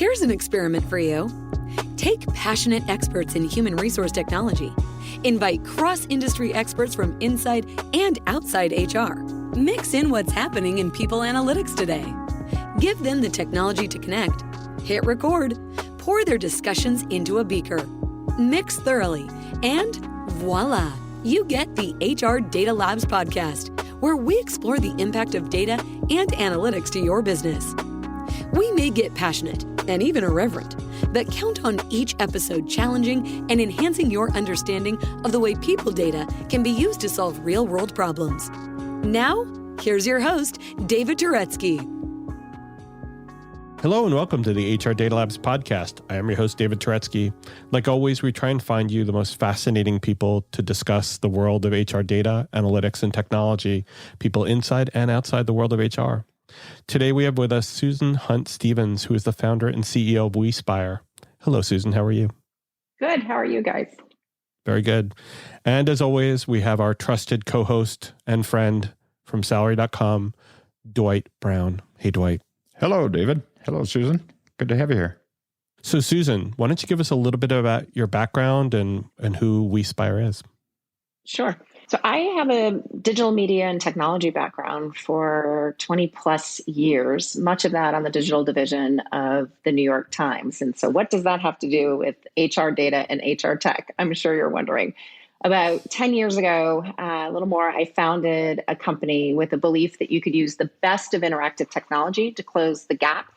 Here's an experiment for you. Take passionate experts in human resource technology. Invite cross-industry experts from inside and outside HR. Mix in what's happening in people analytics today. Give them the technology to connect. Hit record. Pour their discussions into a beaker. Mix thoroughly. And voila, you get the HR Data Labs podcast, where we explore the impact of data and analytics to your business. We may get passionate and even irreverent, but count on each episode challenging and enhancing your understanding of the way people data can be used to solve real-world problems. Now, here's your host, David Turetsky. Hello and welcome to the HR Data Labs podcast. I am your host, David Turetsky. Like always, we try and find you the most fascinating people to discuss the world of HR data, analytics, and technology, people inside and outside the world of HR. Today, we have with us Susan Hunt Stevens, who is the founder and CEO of WeSpire. Hello, Susan. How are you? Good. How are you guys? Very good. And as always, we have our trusted co-host and friend from Salary.com, Dwight Brown. Hey, Dwight. Hello, David. Hello, Susan. Good to have you here. So, Susan, why don't you give us a little bit about your background and who WeSpire is? Sure. So I have a digital media and technology background for 20 plus years, much of that on the digital division of the New York Times. And so what does that have to do with HR data and HR tech? I'm sure you're wondering. About 10 years ago, a little more, I founded a company with a belief that you could use the best of interactive technology to close the gap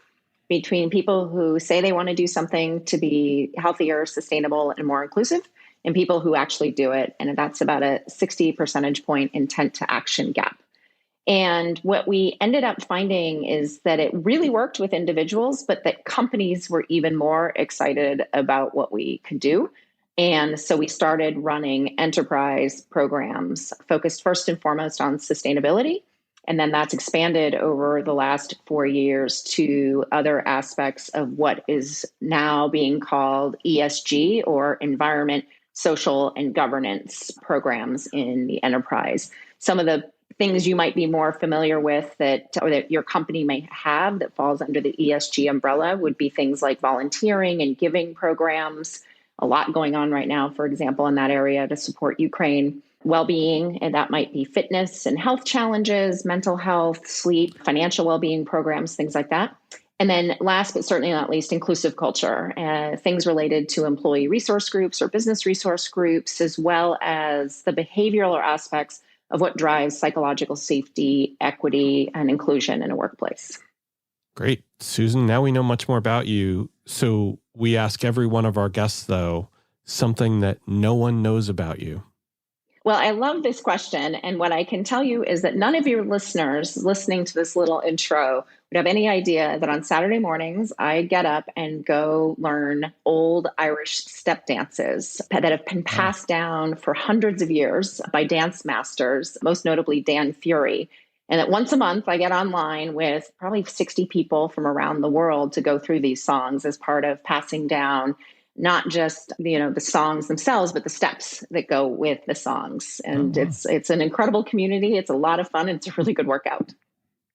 between people who say they want to do something to be healthier, sustainable, and more inclusive, and people who actually do it. And that's about a 60 percentage point intent to action gap. And what we ended up finding is that it really worked with individuals, but that companies were even more excited about what we could do. And so we started running enterprise programs focused first and foremost on sustainability. And then that's expanded over the last 4 years to other aspects of what is now being called ESG, or environment, social, and governance programs in the enterprise. Some of the things you might be more familiar with that your company may have that falls under the ESG umbrella would be things like volunteering and giving programs. A lot going on right now, for example, in that area to support Ukraine. Well-being, and that might be fitness and health challenges, mental health, sleep, financial well-being programs, things like that. And then last but certainly not least, inclusive culture, things related to employee resource groups or business resource groups, as well as the behavioral aspects of what drives psychological safety, equity, and inclusion in a workplace. Great. Susan, now we know much more about you. So we ask every one of our guests, though, something that no one knows about you. Well, I love this question. And what I can tell you is that none of your listeners listening to this little intro would have any idea that on Saturday mornings, I get up and go learn old Irish step dances that have been passed down for hundreds of years by dance masters, most notably Dan Fury. And that once a month, I get online with probably 60 people from around the world to go through these songs as part of passing down not just, the songs themselves, but the steps that go with the songs. And it's an incredible community. It's a lot of fun. And it's a really good workout.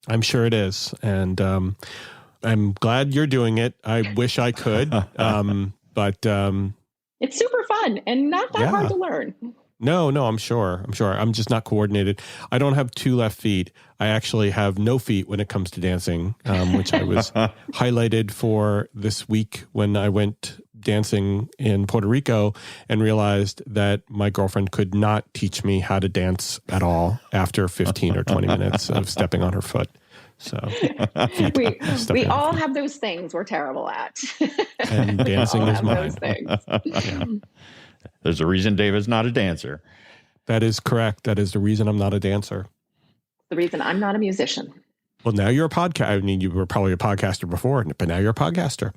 I'm sure it is. And I'm glad you're doing it. I wish I could. But it's super fun and not that hard to learn. No, I'm sure. I'm just not coordinated. I don't have two left feet. I actually have no feet when it comes to dancing, which I was highlighted for this week when I went dancing in Puerto Rico and realized that my girlfriend could not teach me how to dance at all after 15 or 20 minutes of stepping on her foot. So we all have those things we're terrible at. And dancing is mine. Those things. Yeah. There's a reason David's not a dancer. That is correct. That is the reason I'm not a dancer. The reason I'm not a musician. Well, now you're a podcaster. I mean, you were probably a podcaster before, but now you're a podcaster.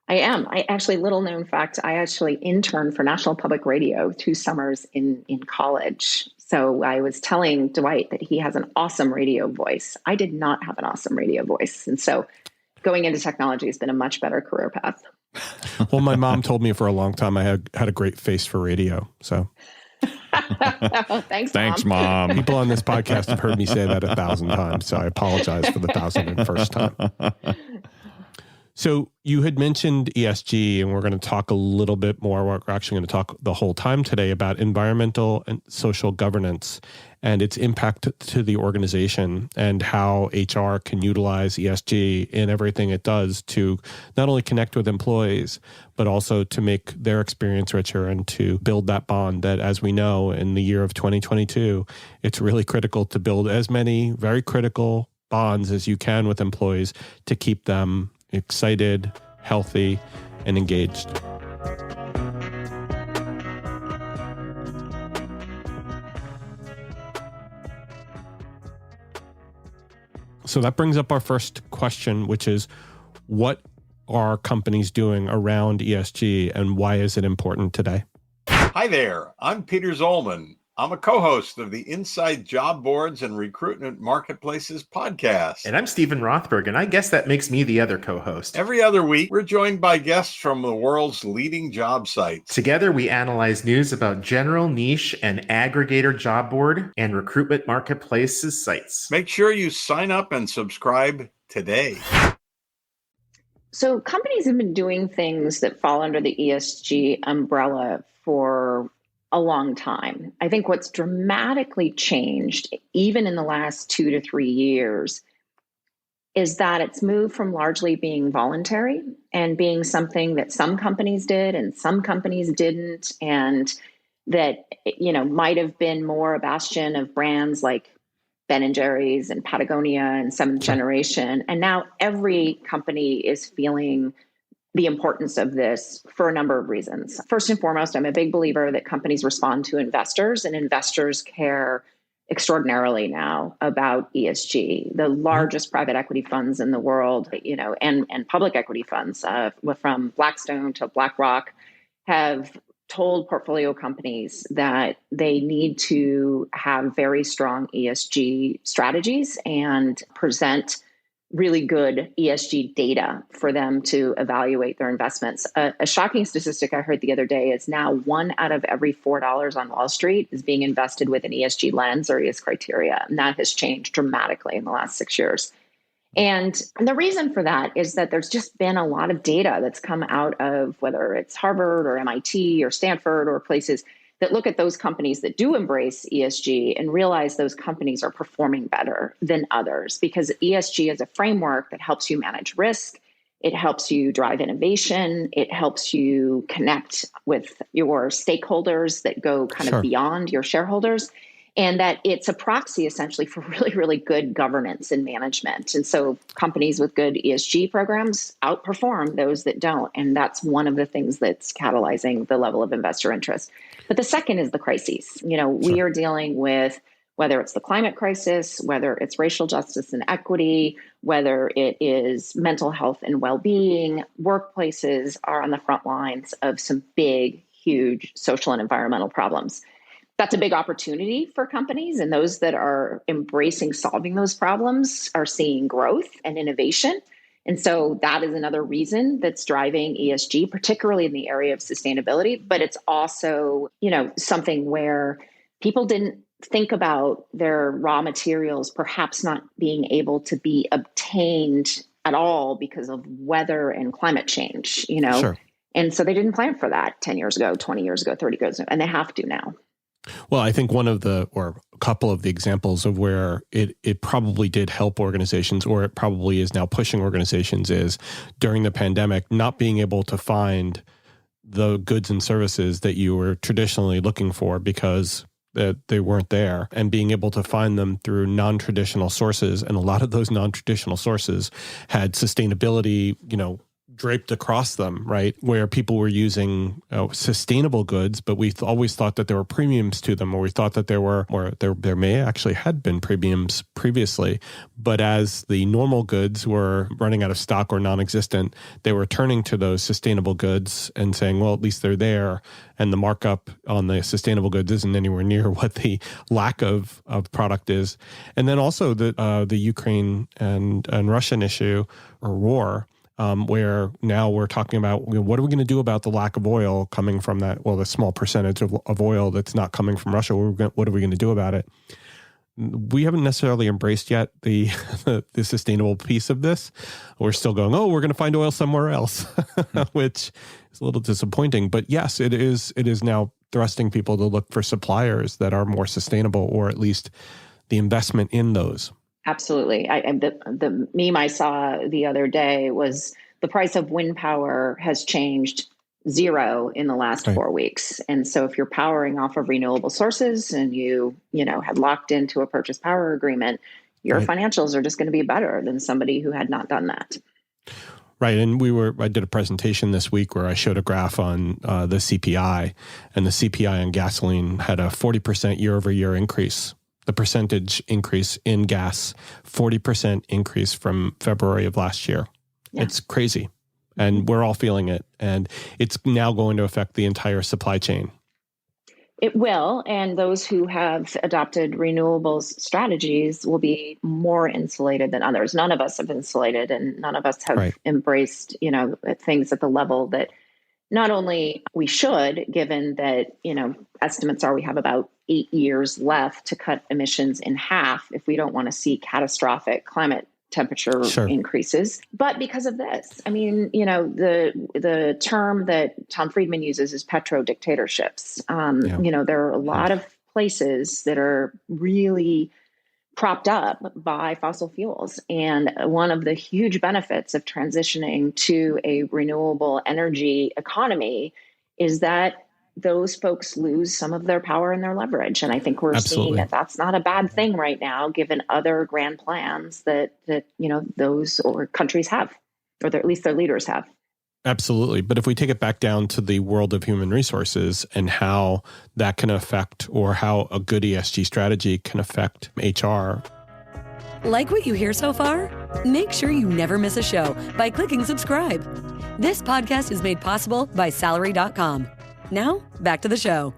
I am. Little known fact, I actually interned for National Public Radio 2 summers in college. So I was telling Dwight that he has an awesome radio voice. I did not have an awesome radio voice. And so going into technology has been a much better career path. Well, my mom told me for a long time I had a great face for radio. So Thanks, Mom. People on this podcast have heard me say that 1,000 times. So I apologize for the 1,001st time. So you had mentioned ESG, and we're going to talk a little bit more. We're actually going to talk the whole time today about environmental and social governance and its impact to the organization and how HR can utilize ESG in everything it does to not only connect with employees, but also to make their experience richer and to build that bond that, as we know, in the year of 2022, it's really critical to build as many very critical bonds as you can with employees to keep them excited, healthy, and engaged. So that brings up our first question, which is, what are companies doing around ESG and why is it important today? Hi there, I'm Peter Zollman. I'm a co-host of the Inside Job Boards and Recruitment Marketplaces podcast. And I'm Stephen Rothberg, and I guess that makes me the other co-host. Every other week, we're joined by guests from the world's leading job sites. Together, we analyze news about general, niche, and aggregator job board and recruitment marketplaces sites. Make sure you sign up and subscribe today. So companies have been doing things that fall under the ESG umbrella for a long time. I think what's dramatically changed, even in the last 2 to 3 years, is that it's moved from largely being voluntary and being something that some companies did and some companies didn't, and that, might have been more a bastion of brands like Ben & Jerry's and Patagonia and Seventh Generation. And now every company is feeling the importance of this for a number of reasons. First and foremost, I'm a big believer that companies respond to investors, and investors care extraordinarily now about ESG. The largest private equity funds in the world, and public equity funds, from Blackstone to BlackRock, have told portfolio companies that they need to have very strong ESG strategies and present really good ESG data for them to evaluate their investments. A shocking statistic I heard the other day is now 1 out of every $4 on Wall Street is being invested with an ESG lens or ES criteria. And that has changed dramatically in the last 6 years. And the reason for that is that there's just been a lot of data that's come out of whether it's Harvard or MIT or Stanford or places that look at those companies that do embrace ESG and realize those companies are performing better than others, because ESG is a framework that helps you manage risk. It helps you drive innovation. It helps you connect with your stakeholders that go kind of beyond your shareholders, and that it's a proxy essentially for really, really good governance and management. And so companies with good ESG programs outperform those that don't. And that's one of the things that's catalyzing the level of investor interest. But the second is the crises. We are dealing with, whether it's the climate crisis, whether it's racial justice and equity, whether it is mental health and well-being, workplaces are on the front lines of some big, huge social and environmental problems. That's a big opportunity for companies, and those that are embracing solving those problems are seeing growth and innovation. And so that is another reason that's driving ESG, particularly in the area of sustainability. But it's also, something where people didn't think about their raw materials perhaps not being able to be obtained at all because of weather and climate change, And so they didn't plan for that 10 years ago, 20 years ago, 30 years ago, and they have to now. Well, I think one of or a couple of the examples of where it probably did help organizations, or it probably is now pushing organizations, is during the pandemic, not being able to find the goods and services that you were traditionally looking for because they weren't there, and being able to find them through non-traditional sources. And a lot of those non-traditional sources had sustainability, draped across them, right? Where people were using sustainable goods, but we always thought that there were premiums to them, or we thought that there may actually had been premiums previously. But as the normal goods were running out of stock or non-existent, they were turning to those sustainable goods and saying, well, at least they're there. And the markup on the sustainable goods isn't anywhere near what the lack of product is. And then also the Ukraine and Russian issue or war, where now we're talking about what are we going to do about the lack of oil coming from that? Well, the small percentage of oil that's not coming from Russia. What are we going to do about it? we haven't necessarily embraced yet the the sustainable piece of this. We're still going, we're going to find oil somewhere else, which is a little disappointing. But yes, it is now thrusting people to look for suppliers that are more sustainable, or at least the investment in those. Absolutely. The meme I saw the other day was the price of wind power has changed zero in the last 4 weeks. And so if you're powering off of renewable sources and you had locked into a purchase power agreement, your financials are just going to be better than somebody who had not done that. Right. And I did a presentation this week where I showed a graph on the CPI, and the CPI on gasoline had a 40% year over year increase. The percentage increase in gas, 40% increase from February of last year. Yeah. It's crazy. And we're all feeling it. And it's now going to affect the entire supply chain. It will. And those who have adopted renewables strategies will be more insulated than others. None of us have insulated, and none of us have embraced, things at the level that not only we should, given that, estimates are we have about 8 years left to cut emissions in half if we don't want to see catastrophic climate temperature increases, but because of this. I mean, the term that Tom Friedman uses is petro dictatorships. There are a lot of places that are really propped up by fossil fuels. And one of the huge benefits of transitioning to a renewable energy economy is that those folks lose some of their power and their leverage. And I think we're seeing that that's not a bad thing right now, given other grand plans that those or countries have, or at least their leaders have. Absolutely. But if we take it back down to the world of human resources and how that can affect, or how a good ESG strategy can affect HR. Like what you hear so far? Make sure you never miss a show by clicking subscribe. This podcast is made possible by Salary.com. Now, back to the show.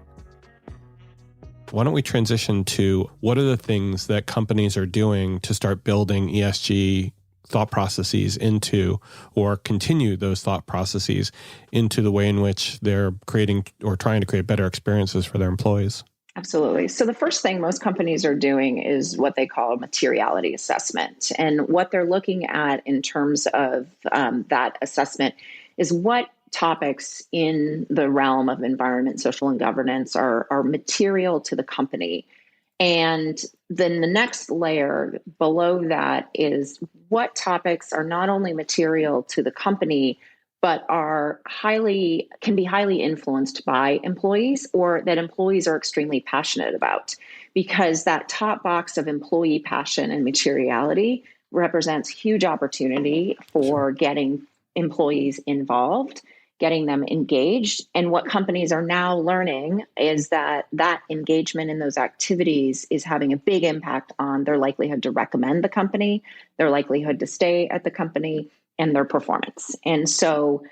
Why don't we transition to what are the things that companies are doing to start building ESG thought processes into, or continue those thought processes into the way in which they're creating or trying to create better experiences for their employees? Absolutely. So the first thing most companies are doing is what they call a materiality assessment. And what they're looking at in terms of that assessment is what topics in the realm of environment, social, and governance are material to the company. And then the next layer below that is what topics are not only material to the company, but can be highly influenced by employees, or that employees are extremely passionate about. Because that top box of employee passion and materiality represents huge opportunity for getting employees involved, getting them engaged. And what companies are now learning is that engagement in those activities is having a big impact on their likelihood to recommend the company, their likelihood to stay at the company, and their performance. And so,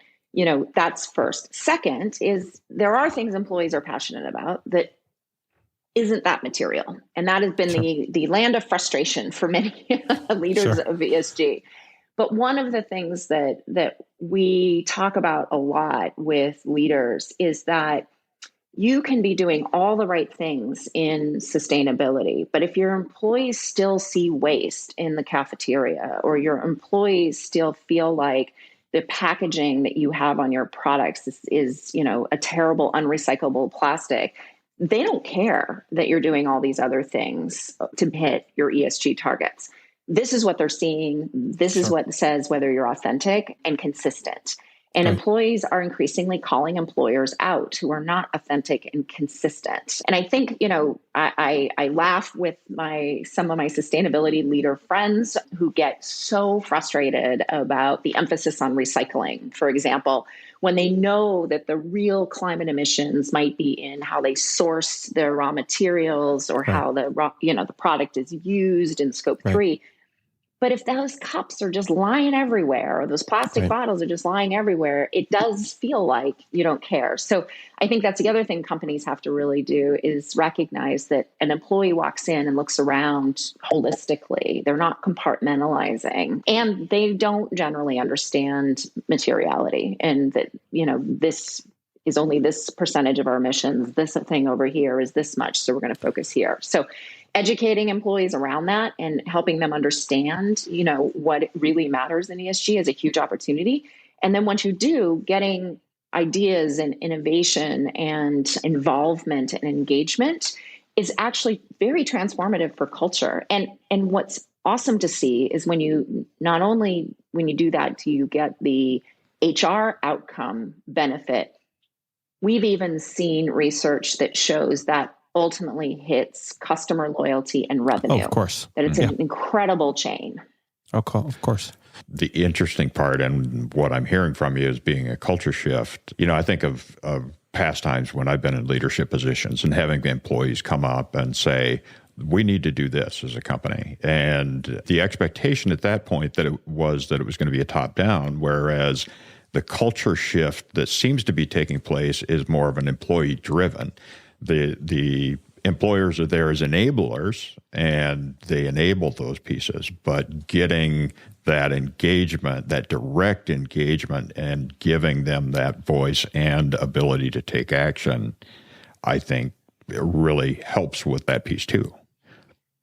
that's first. Second is there are things employees are passionate about that isn't that material. And that has been the land of frustration for many leaders of ESG. But one of the things that we talk about a lot with leaders is that you can be doing all the right things in sustainability, but if your employees still see waste in the cafeteria, or your employees still feel like the packaging that you have on your products is a terrible unrecyclable plastic, they don't care that you're doing all these other things to hit your ESG targets. This is what they're seeing. This is what says whether you're authentic and consistent. And employees are increasingly calling employers out who are not authentic and consistent. And I think, I laugh with some of my sustainability leader friends who get so frustrated about the emphasis on recycling, for example, when they know that the real climate emissions might be in how they source their raw materials, or how the product is used in scope 3. But if those cups are just lying everywhere, or those plastic bottles are just lying everywhere, it does feel like you don't care. So I think that's the other thing companies have to really do, is recognize that an employee walks in and looks around holistically. They're not compartmentalizing, and they don't generally understand materiality, and that, this is only this percentage of our emissions. This thing over here is this much, so we're going to focus here. So educating employees around that and helping them understand, what really matters in ESG is a huge opportunity. And then once you do, getting ideas and innovation and involvement and engagement is actually very transformative for culture. And what's awesome to see is when you do that, do you get the HR outcome benefit. We've even seen research that shows that ultimately hits customer loyalty and revenue. Oh, of course. That it's an incredible chain. Okay, of course. The interesting part, and what I'm hearing from you, is being a culture shift. I think of past times when I've been in leadership positions and having employees come up and say, we need to do this as a company. And the expectation at that point that it was going to be a top-down, whereas the culture shift that seems to be taking place is more of an employee-driven. The employers are there as enablers, and they enable those pieces, but getting that engagement, that direct engagement, and giving them that voice and ability to take action, I think it really helps with that piece too.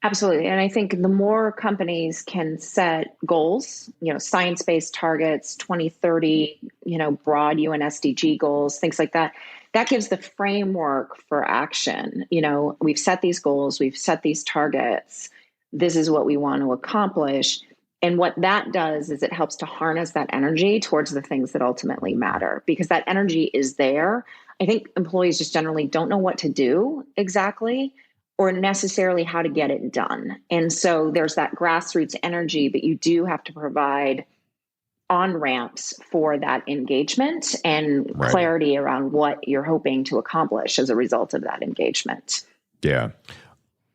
Absolutely. And I think the more companies can set goals, science-based targets, 2030, broad UN SDG goals, things like that, that gives the framework for action. We've set these goals, we've set these targets. This is what we want to accomplish. And what that does is it helps to harness that energy towards the things that ultimately matter, because that energy is there. I think employees just generally don't know what to do exactly, or necessarily how to get it done. And so there's that grassroots energy, but you do have to provide on-ramps for that engagement and clarity around what you're hoping to accomplish as a result of that engagement. Yeah.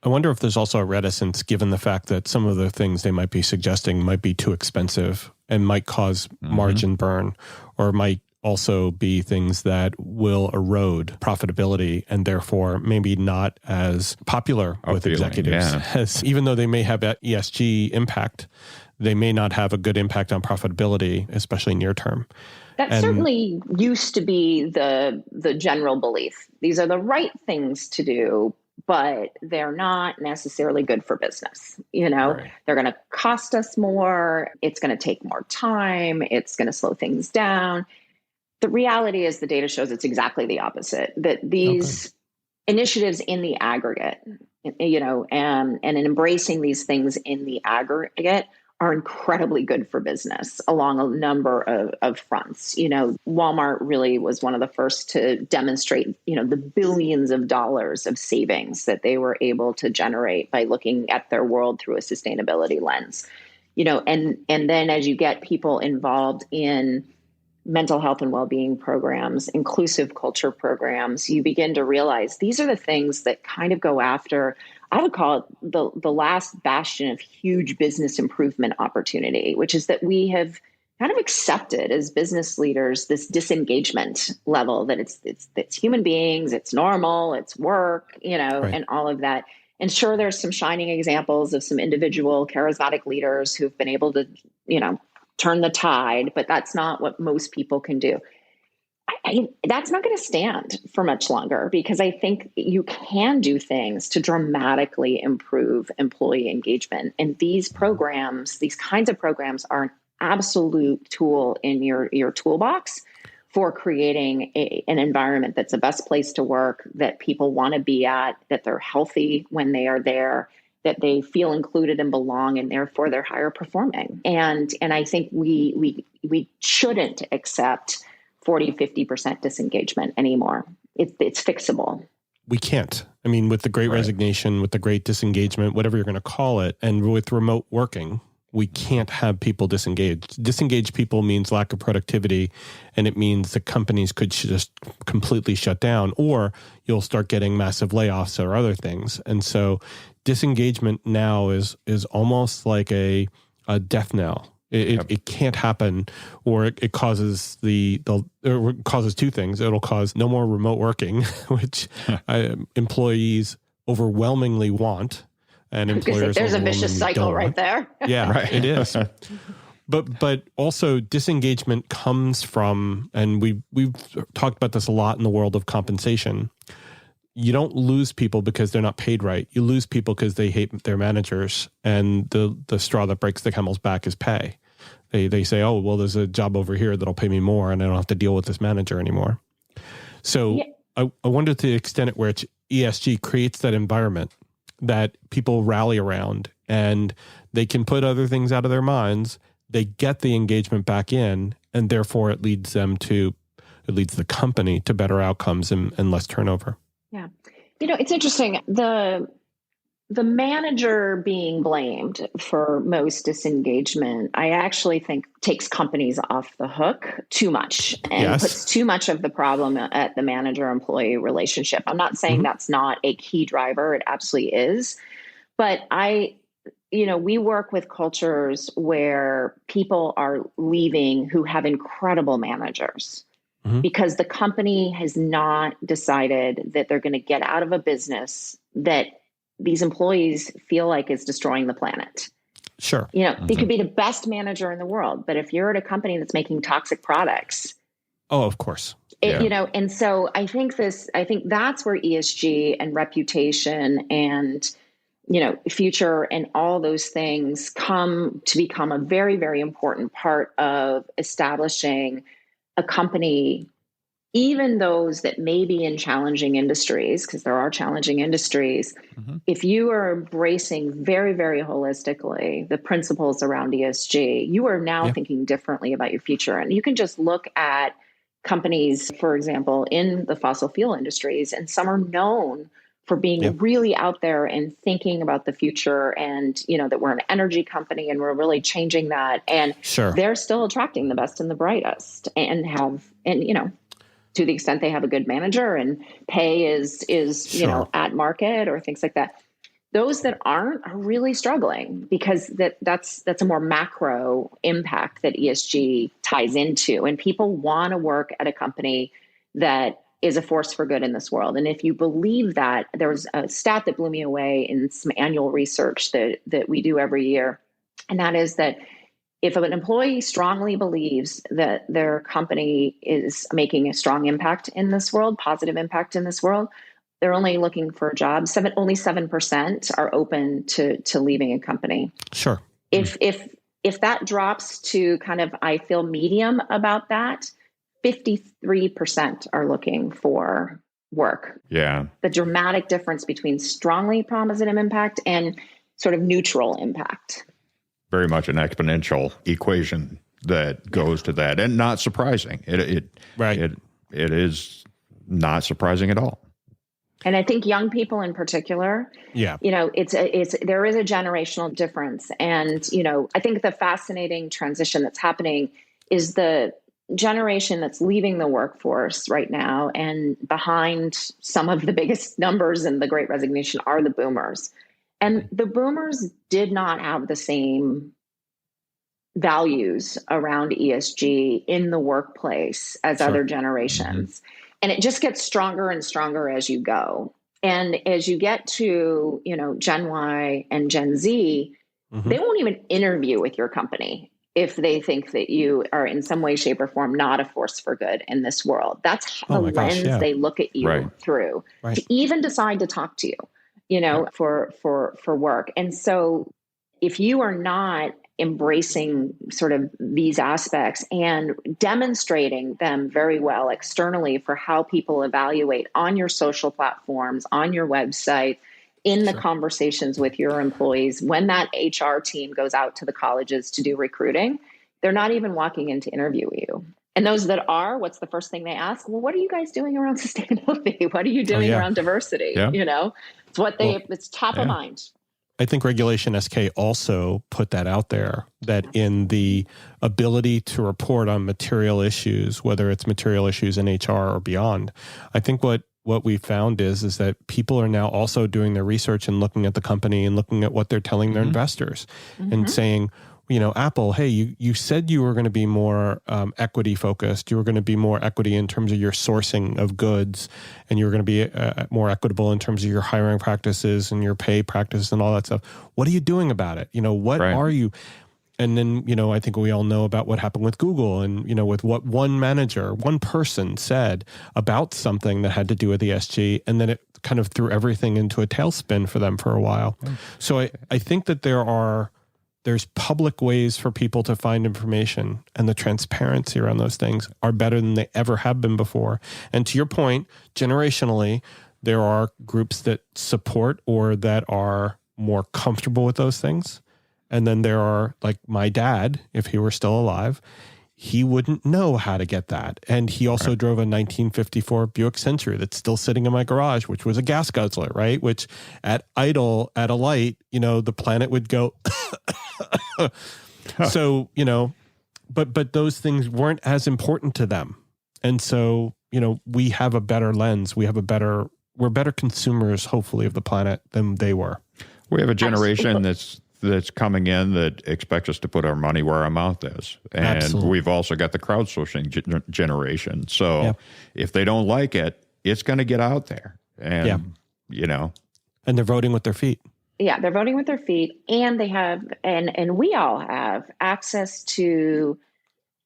I wonder if there's also a reticence, given the fact that some of the things they might be suggesting might be too expensive and might cause margin burn, or might also be things that will erode profitability and therefore maybe not as popular with executives. As, even though they may have that ESG impact, they may not have a good impact on profitability, especially near term. That certainly used to be the general belief. These are the right things to do, but they're not necessarily good for business. They're going to cost us more. It's going to take more time. It's going to slow things down. The reality is the data shows it's exactly the opposite, that these initiatives in the aggregate, and in embracing these things in the aggregate are incredibly good for business along a number of fronts. Walmart really was one of the first to demonstrate, the billions of dollars of savings that they were able to generate by looking at their world through a sustainability lens. And then as you get people involved in mental health and well-being programs, inclusive culture programs, you begin to realize these are the things that kind of go after, I would call it the last bastion of huge business improvement opportunity, which is that we have kind of accepted as business leaders this disengagement level, that it's human beings, it's normal, it's work, and all of that. And sure, there's some shining examples of some individual charismatic leaders who've been able to, turn the tide, but that's not what most people can do. That's not going to stand for much longer, because I think you can do things to dramatically improve employee engagement. And these programs, these kinds of programs, are an absolute tool in your toolbox for creating an environment that's the best place to work, that people want to be at, that they're healthy when they are there, that they feel included and belong, and therefore they're higher performing. And I think we shouldn't accept 40, 50% disengagement anymore. It's fixable. We can't. I mean, with the great resignation, with the great disengagement, whatever you're going to call it, and with remote working, we can't have people disengaged. Disengaged people means lack of productivity, and it means that companies could just completely shut down, or you'll start getting massive layoffs or other things. And so disengagement now is almost like a death knell. It can't happen, or it causes it causes two things. It'll cause no more remote working, which employees overwhelmingly want, and employers there's a vicious cycle right there. Yeah, it is. But also disengagement comes from, and we've talked about this a lot in the world of compensation. you don't lose people because they're not paid right. You lose people because they hate their managers, and the straw that breaks the camel's back is pay. They say, oh, well, there's a job over here that'll pay me more, and I don't have to deal with this manager anymore. So I wonder to the extent at which ESG creates that environment that people rally around, and they can put other things out of their minds. They get the engagement back in, and therefore it leads the company to better outcomes and less turnover. Yeah. It's interesting. The manager being blamed for most disengagement, I actually think takes companies off the hook too much and puts too much of the problem at the manager-employee relationship. I'm not saying that's not a key driver. It absolutely is. But we work with cultures where people are leaving who have incredible managers because the company has not decided that they're going to get out of a business that these employees feel like is destroying the planet. Sure. They could be the best manager in the world, but if you're at a company that's making toxic products, oh, of course. And so I think that's where ESG and reputation and, future and all those things come to become a very, very important part of establishing a company, even those that may be in challenging industries, because there are challenging industries. If you are embracing very, very holistically the principles around ESG, you are now thinking differently about your future. And you can just look at companies, for example, in the fossil fuel industries, and some are known for being really out there and thinking about the future, and that we're an energy company and we're really changing that. And they're still attracting the best and the brightest, and to the extent they have a good manager and pay is at market or things like that. Those that aren't are really struggling because that's a more macro impact that ESG ties into. And people want to work at a company that is a force for good in this world. And if you believe that, there was a stat that blew me away in some annual research that we do every year. And that is that if an employee strongly believes that their company is making a strong impact in this world, positive impact in this world, they're only looking for jobs. Only 7% are open to leaving a company. Sure. If that drops to kind of, I feel medium about that, 53% are looking for work. Yeah. The dramatic difference between strongly positive impact and sort of neutral impact. Very much an exponential equation that goes to that, and not surprising. It is not surprising at all. And I think young people in particular, there is a generational difference. And, I think the fascinating transition that's happening is the generation that's leaving the workforce right now, and behind some of the biggest numbers in the Great Resignation are the boomers. And the boomers did not have the same values around ESG in the workplace as other generations. And it just gets stronger and stronger as you go. And as you get to, Gen Y and Gen Z, they won't even interview with your company if they think that you are in some way, shape, or form not a force for good in this world. That's the lens they look at you through to even decide to talk to you, for work. And so if you are not embracing sort of these aspects and demonstrating them very well externally for how people evaluate on your social platforms, on your website, in the conversations with your employees, when that HR team goes out to the colleges to do recruiting, they're not even walking in to interview you. And those that are, what's the first thing they ask? Well, what are you guys doing around sustainability? What are you doing around diversity? It's top of mind. I think Regulation SK also put that out there, that in the ability to report on material issues, whether it's material issues in HR or beyond, I think what we found is that people are now also doing their research and looking at the company and looking at what they're telling their investors and saying, Apple, hey, you said you were going to be more equity focused. You were going to be more equity in terms of your sourcing of goods, and you were going to be more equitable in terms of your hiring practices and your pay practices and all that stuff. What are you doing about it? What are you? And then, I think we all know about what happened with Google and, with what one manager, one person said about something that had to do with ESG. And then it kind of threw everything into a tailspin for them for a while. So I think that there's public ways for people to find information, and the transparency around those things are better than they ever have been before. And to your point, generationally, there are groups that support or that are more comfortable with those things. And then there are, like my dad, if he were still alive, he wouldn't know how to get that. And he also drove a 1954 Buick Century that's still sitting in my garage, which was a gas guzzler, right? Which at idle, at a light, the planet would go. So, but those things weren't as important to them. And so, we have a better lens. We're better consumers, hopefully, of the planet than they were. We have a generation that's coming in that expects us to put our money where our mouth is. And Absolutely. We've also got the crowdsourcing generation. So if they don't like it, it's going to get out there. And, And they're voting with their feet. Yeah, they're voting with their feet, and they have, and we all have access to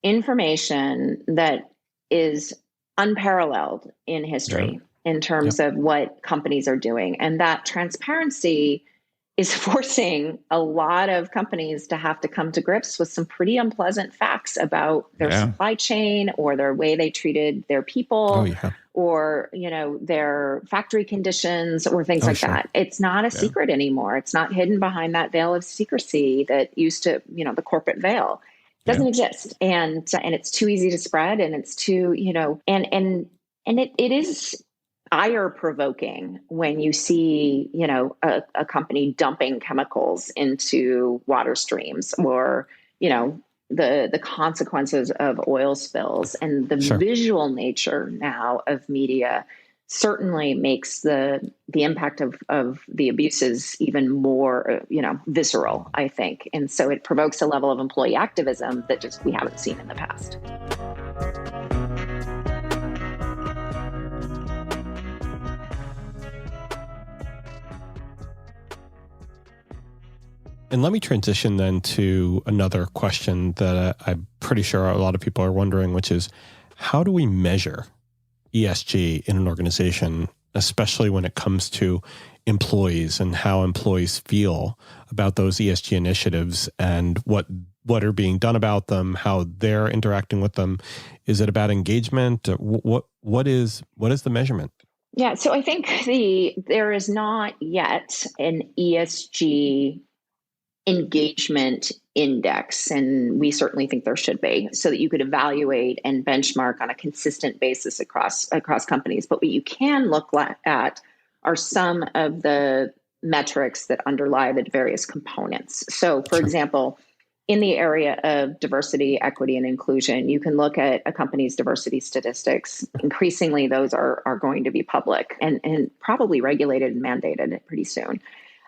information that is unparalleled in history in terms of what companies are doing. And that transparency is forcing a lot of companies to have to come to grips with some pretty unpleasant facts about their supply chain or their way they treated their people or, their factory conditions or things like that. It's not a secret anymore. It's not hidden behind that veil of secrecy that used to, the corporate veil. It doesn't exist. And it's too easy to spread, and it's too, and it is ire provoking when you see, a company dumping chemicals into water streams or, the consequences of oil spills, and the visual nature now of media certainly makes the impact of the abuses even more, visceral, I think. And so it provokes a level of employee activism that just we haven't seen in the past. And let me transition then to another question that I'm pretty sure a lot of people are wondering, which is, how do we measure ESG in an organization, especially when it comes to employees and how employees feel about those ESG initiatives and what are being done about them, how they're interacting with them? Is it about engagement? What is the measurement? Yeah, so I think there is not yet an ESG engagement index, and we certainly think there should be, so that you could evaluate and benchmark on a consistent basis across companies. But what you can look at are some of the metrics that underlie the various components. So, for example, in the area of diversity, equity, and inclusion, you can look at a company's diversity statistics. Increasingly, those are going to be public and probably regulated and mandated pretty soon.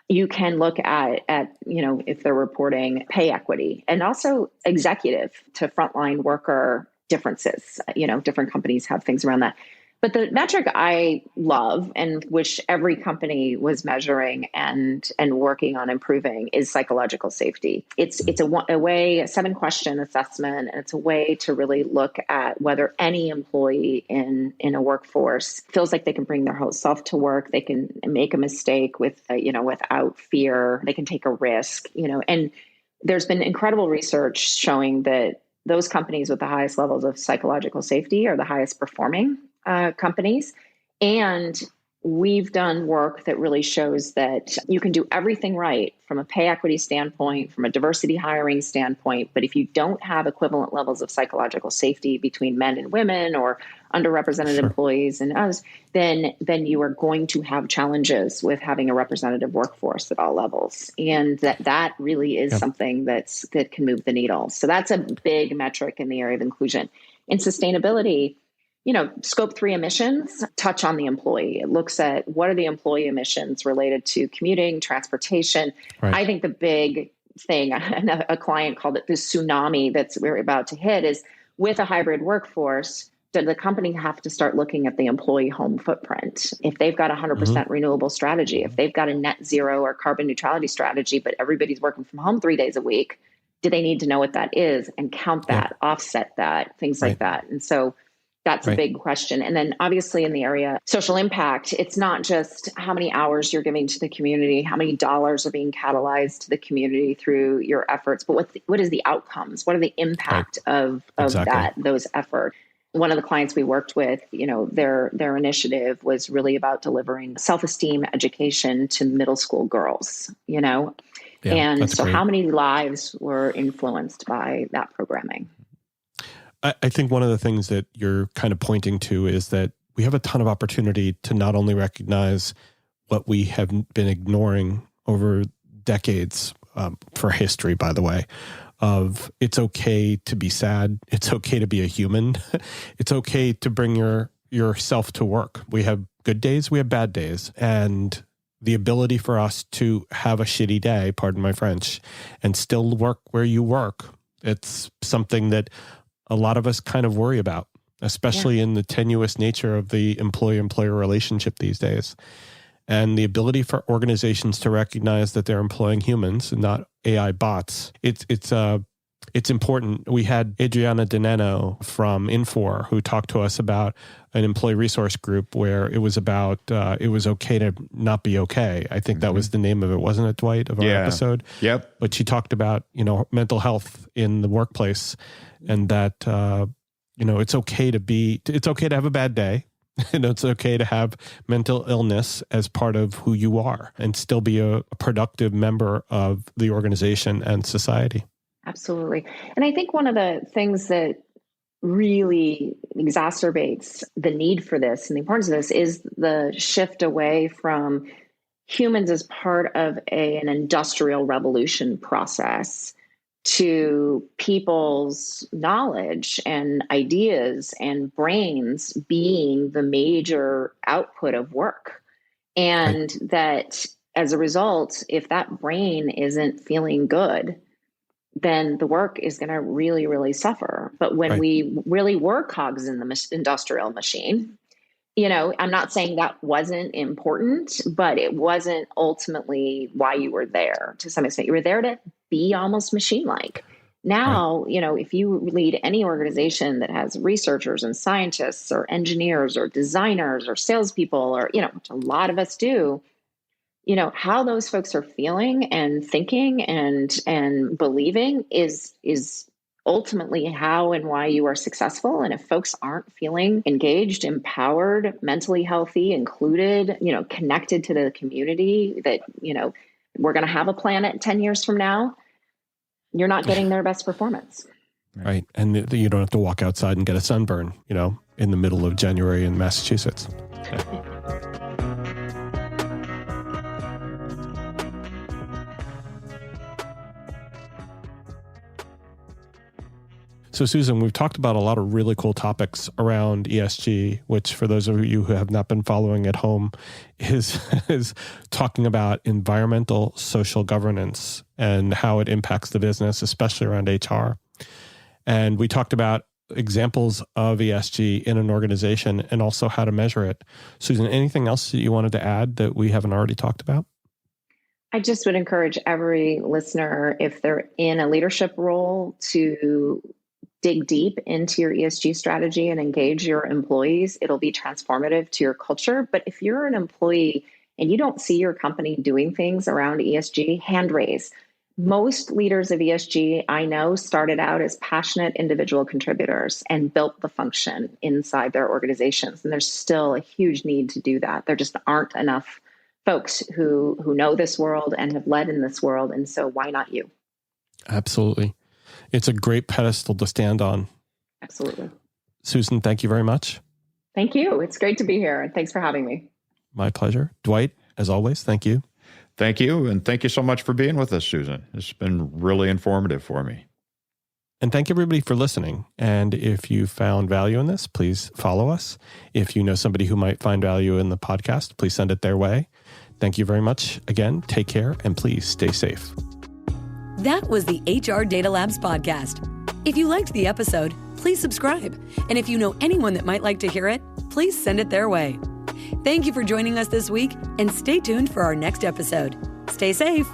You can look at if they're reporting pay equity, and also executive to frontline worker differences. Different companies have things around that. But the metric I love, and which every company was measuring and working on improving, is psychological safety. It's a 7-question assessment, and it's a way to really look at whether any employee in a workforce feels like they can bring their whole self to work. They can make a mistake without fear. They can take a risk. And there's been incredible research showing that those companies with the highest levels of psychological safety are the highest performing companies. And we've done work that really shows that you can do everything right from a pay equity standpoint, from a diversity hiring standpoint. But if you don't have equivalent levels of psychological safety between men and women or underrepresented employees and us, then you are going to have challenges with having a representative workforce at all levels. And that really is something that can move the needle. So that's a big metric in the area of inclusion. In sustainability, Scope 3 emissions touch on the employee. It looks at what are the employee emissions related to commuting, transportation. Right. I think the big thing, a client called it the tsunami that's we're about to hit, is with a hybrid workforce, does the company have to start looking at the employee home footprint? If they've got a 100% renewable strategy, if they've got a net zero or carbon neutrality strategy, but everybody's working from home 3 days a week, do they need to know what that is and count that, offset that, things like that. And so that's a big question. And then obviously in the area social impact, it's not just how many hours you're giving to the community, how many dollars are being catalyzed to the community through your efforts, but what is the outcomes? What are the impact of those efforts? One of the clients we worked with, their initiative was really about delivering self-esteem education to middle school girls, and so how many lives were influenced by that programming? I think one of the things that you're kind of pointing to is that we have a ton of opportunity to not only recognize what we have been ignoring over decades, for history, by the way, of it's okay to be sad. It's okay to be a human. It's okay to bring yourself to work. We have good days, we have bad days. And the ability for us to have a shitty day, pardon my French, and still work where you work, it's something that a lot of us kind of worry about, especially in the tenuous nature of the employee-employer relationship these days. And the ability for organizations to recognize that they're employing humans and not AI bots, it's important. We had Adriana Dineno from Infor who talked to us about an employee resource group where it was about it was okay to not be okay. I think that was the name of it, wasn't it, Dwight, of our episode? Yep. But she talked about, mental health in the workplace and that, it's okay to have a bad day. And it's okay to have mental illness as part of who you are and still be a productive member of the organization and society. Absolutely. And I think one of the things that really exacerbates the need for this and the importance of this is the shift away from humans as part of an industrial revolution process to people's knowledge and ideas and brains being the major output of work. And that as a result, if that brain isn't feeling good, then the work is going to really, really suffer. But when we really were cogs in the industrial machine, I'm not saying that wasn't important, but it wasn't ultimately why you were there to some extent. You were there to be almost machine-like. Now, if you lead any organization that has researchers and scientists or engineers or designers or salespeople or, which a lot of us do, how those folks are feeling and thinking and believing is ultimately how and why you are successful. And if folks aren't feeling engaged, empowered, mentally healthy, included, connected to the community that, we're going to have a planet 10 years from now, you're not getting their best performance. Right. And you don't have to walk outside and get a sunburn, in the middle of January in Massachusetts. So, Susan, we've talked about a lot of really cool topics around ESG, which for those of you who have not been following at home is talking about environmental social governance and how it impacts the business, especially around HR. And we talked about examples of ESG in an organization and also how to measure it. Susan, anything else that you wanted to add that we haven't already talked about? I just would encourage every listener, if they're in a leadership role, to dig deep into your ESG strategy and engage your employees. It'll be transformative to your culture. But if you're an employee and you don't see your company doing things around ESG, hand raise. Most leaders of ESG I know started out as passionate individual contributors and built the function inside their organizations. And there's still a huge need to do that. There just aren't enough folks who know this world and have led in this world. And so why not you? Absolutely. It's a great pedestal to stand on. Absolutely. Susan, thank you very much. Thank you. It's great to be here. And thanks for having me. My pleasure. Dwight, as always, thank you. Thank you. And thank you so much for being with us, Susan. It's been really informative for me. And thank everybody for listening. And if you found value in this, please follow us. If you know somebody who might find value in the podcast, please send it their way. Thank you very much. Again, take care and please stay safe. That was the HR Data Labs podcast. If you liked the episode, please subscribe. And if you know anyone that might like to hear it, please send it their way. Thank you for joining us this week and stay tuned for our next episode. Stay safe.